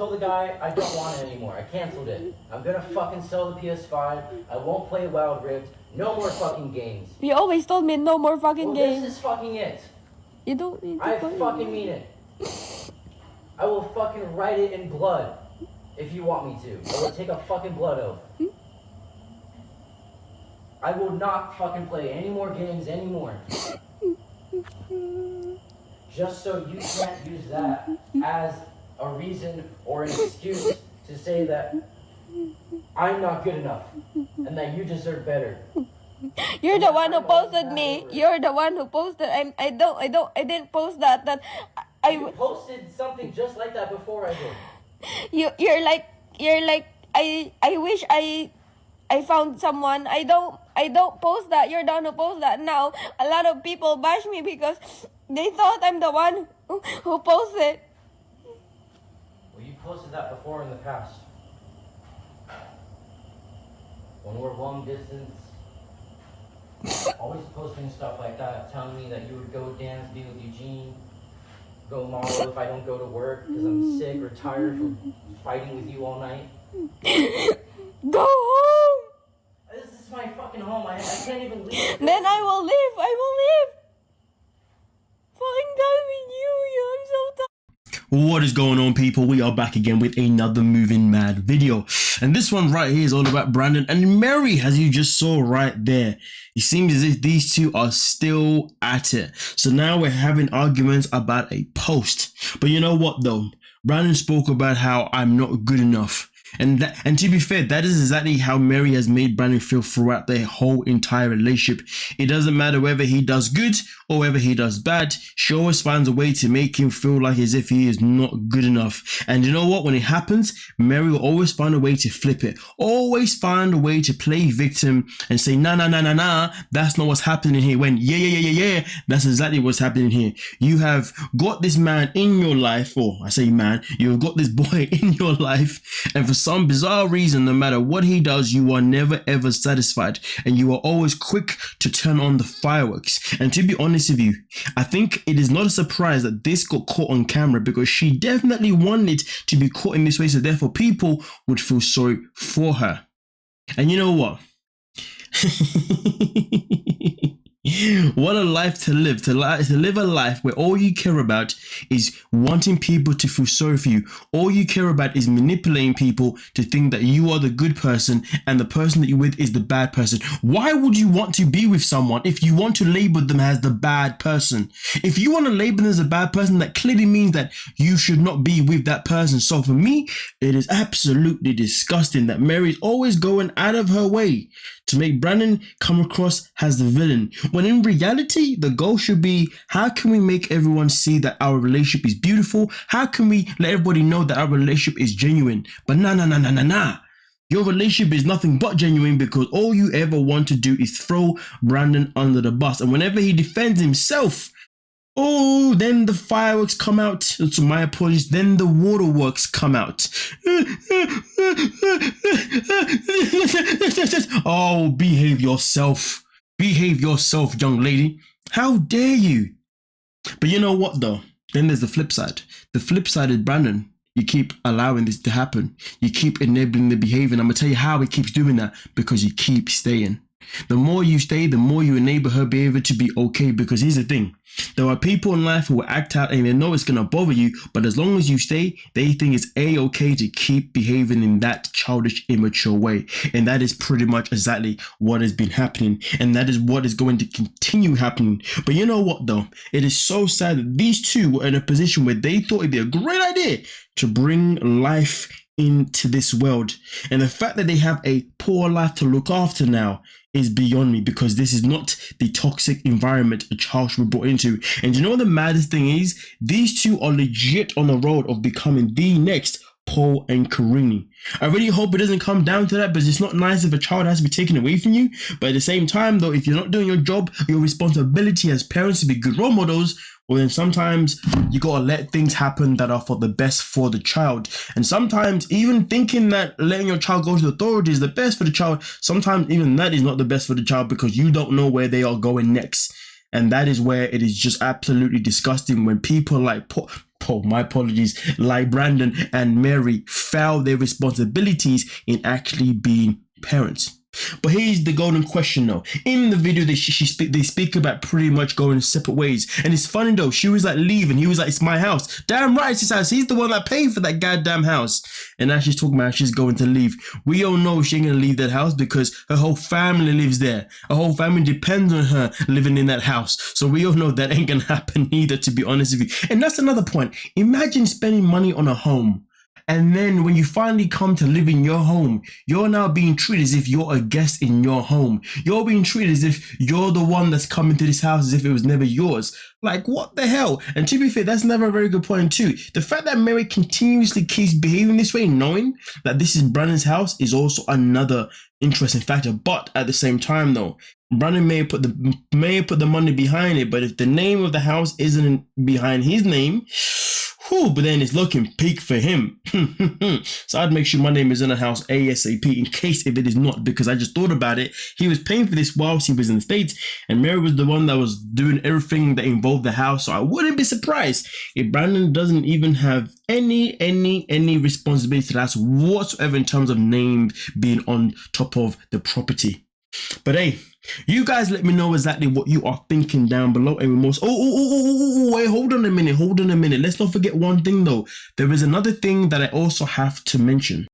told the guy I don't want it anymore. I canceled it. I'm gonna fucking sell the PS5. I won't play Wild Rift. No more fucking games. You always told me no more fucking games. This is fucking it. You don't need to I fucking mean it. I will fucking write it in blood if you want me to. I will take a fucking blood oath. I will not fucking play any more games anymore. Just so you can't use that as a reason or an excuse to say that I'm not good enough and that you deserve better. You're the one who posted me. You're the one who posted. I didn't post that. You posted something just like that before I did. You're like I wish I found someone. I don't post that. You're the one who post that. Now a lot of people bash me because they thought I'm the one who posted. Well, you posted that before in the past. When we're long distance, always posting stuff like that, telling me that you would go dance, be with Eugene, go model if I don't go to work because I'm sick or tired from fighting with you all night. Go home! This is my fucking home. I can't even leave. Then I will leave. Fucking done with you. I'm so tired. What is going on, people? We are back again with another MovingMAD video, and this one right here is all about Brandon and Mary, as you just saw right there. It seems as if these two are still at it. So now we're having arguments about a post. But you know what though? Brandon spoke about how I'm not good enough. And to be fair, that is exactly how Mary has made Brandon feel throughout their whole entire relationship. It doesn't matter whether he does good or whether he does bad. She always finds a way to make him feel like as if he is not good enough. And you know what? When it happens, Mary will always find a way to flip it. Always find a way to play victim and say, nah, that's not what's happening here. When, yeah, that's exactly what's happening here. You have got this man in your life, or I say man, you've got this boy in your life, and for some bizarre reason, no matter what he does, you are never ever satisfied, and you are always quick to turn on the fireworks. And to be honest with you, I think it is not a surprise that this got caught on camera, because she definitely wanted to be caught in this way, so therefore people would feel sorry for her. And you know what? What a life to live, to live a life where all you care about is wanting people to feel sorry for you. All you care about is manipulating people to think that you are the good person and the person that you're with is the bad person. Why would you want to be with someone if you want to label them as the bad person? If you want to label them as a bad person, that clearly means that you should not be with that person. So for me, it is absolutely disgusting that Mary's always going out of her way to make Brandon come across as the villain, when in reality the goal should be, how can we make everyone see that our relationship is beautiful? How can we let everybody know that our relationship is genuine? But nah. Your relationship is nothing but genuine, because all you ever want to do is throw Brandon under the bus. And whenever he defends himself, oh, then the fireworks come out. So my apologies. Then the waterworks come out. Oh, behave yourself. Behave yourself, young lady. How dare you? But you know what though? Then there's the flip side. The flip side is Brandon. You keep allowing this to happen. You keep enabling the behavior. And I'm going to tell you how he keeps doing that. Because you keep staying. The more you stay, the more you enable her behavior to be okay. Because here's the thing. There are people in life who will act out and they know it's going to bother you, but as long as you stay, they think it's a-okay to keep behaving in that childish, immature way. And that is pretty much exactly what has been happening. And that is what is going to continue happening. But you know what though? It is so sad that these two were in a position where they thought it'd be a great idea to bring life into this world. And the fact that they have a poor life to look after now is beyond me, because this is not the toxic environment a child should be brought into. And you know what the maddest thing is? These two are legit on the road of becoming the next Paul and Karini. I really hope it doesn't come down to that, because it's not nice if a child has to be taken away from you. But at the same time though, if you're not doing your job, your responsibility as parents to be good role models, well then sometimes you gotta let things happen that are for the best for the child. And sometimes even thinking that letting your child go to the authority is the best for the child, sometimes even that is not the best for the child, because you don't know where they are going next. And that is where it is just absolutely disgusting when people like oh, my apologies, like Brandon and Mary failed their responsibilities in actually being parents. But here's the golden question though. In the video, they speak about pretty much going separate ways. And it's funny though, she was like leaving. He was like, it's my house. Damn right, it's his house. He's the one that paid for that goddamn house. And now she's talking about she's going to leave. We all know she ain't gonna leave that house because her whole family lives there. Her whole family depends on her living in that house. So we all know that ain't gonna happen either, to be honest with you. And that's another point. Imagine spending money on a home, and then when you finally come to live in your home, you're now being treated as if you're a guest in your home. You're being treated as if you're the one that's coming to this house as if it was never yours. Like, what the hell? And to be fair, that's never a very good point too. The fact that Mary continuously keeps behaving this way, knowing that this is Brandon's house, is also another interesting factor. But at the same time though, Brandon may put the money behind it, but if the name of the house isn't behind his name, but then it's looking peak for him. So I'd make sure my name is in the house ASAP in case if it is not, because I just thought about it. He was paying for this whilst he was in the States, and Mary was the one that was doing everything that involved the house. So I wouldn't be surprised if Brandon doesn't even have any responsibility to that whatsoever in terms of name being on top of the property. But hey, you guys let me know exactly what you are thinking down below. And remorse. Wait, hold on a minute. Let's not forget one thing though. There is another thing that I also have to mention.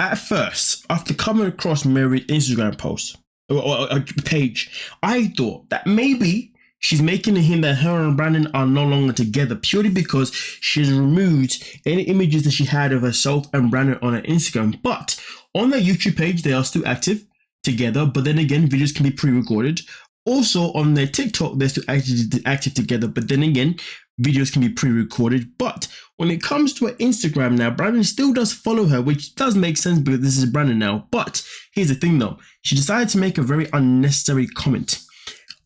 At first, after coming across Mary's Instagram post or page, I thought that maybe she's making a hint that her and Brandon are no longer together purely because she's removed any images that she had of herself and Brandon on her Instagram. But on their YouTube page, they are still active together, but then again, videos can be pre-recorded. Also on their TikTok, they're still active together, but then again, videos can be pre-recorded. But when it comes to her Instagram now, Brandon still does follow her, which does make sense because this is Brandon now. But here's the thing though, she decided to make a very unnecessary comment.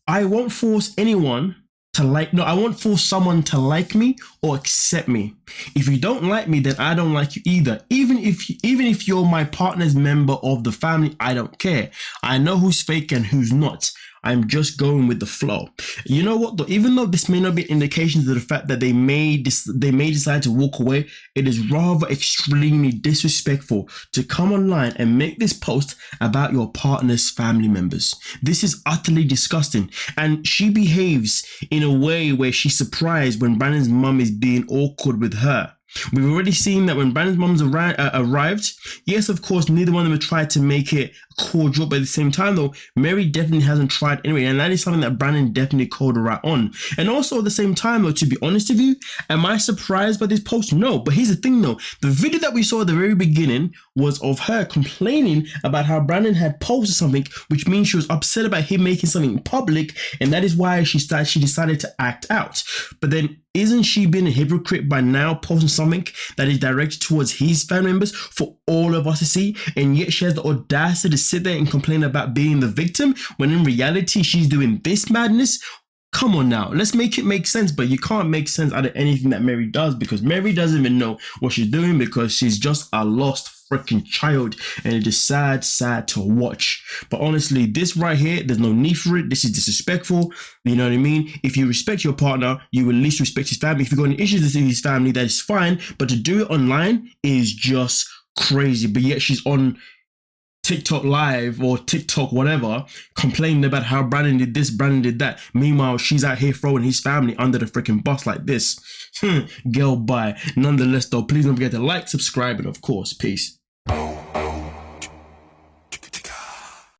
I won't force anyone to I won't force someone to like me or accept me. If you don't like me, then I don't like you either. Even if you're my partner's member of the family, I don't care. I know who's fake and who's not. I'm just going with the flow. You know what though? Even though this may not be indications of the fact that they may decide to walk away, it is rather extremely disrespectful to come online and make this post about your partner's family members. This is utterly disgusting. And she behaves in a way where she's surprised when Brandon's mum is being awkward with her. We've already seen that when Brandon's mums arrived, yes, of course, neither one of them tried to make it cordial, but at the same time, though, Mary definitely hasn't tried anyway, and that is something that Brandon definitely called her out on. And also at the same time, though, to be honest with you, am I surprised by this post? No, but here's the thing, though. The video that we saw at the very beginning was of her complaining about how Brandon had posted something, which means she was upset about him making something public, and that is why she decided to act out. But then, isn't she being a hypocrite by now posting something that is directed towards his family members for all of us to see? And yet she has the audacity to sit there and complain about being the victim when in reality she's doing this madness? Come on now, let's make it make sense. But you can't make sense out of anything that Mary does, because Mary doesn't even know what she's doing, because she's just a lost freaking child, and it is sad to watch. But honestly, this right here, there's no need for it. This is disrespectful. You know what I mean? If you respect your partner, you will at least respect his family. If you've got any issues with his family, that is fine, but to do it online is just crazy. But yet she's on TikTok live or TikTok whatever, complaining about how Brandon did this, Brandon did that. Meanwhile, she's out here throwing his family under the freaking bus like this. Girl, bye. Nonetheless though, please don't forget to like, subscribe, and of course, peace.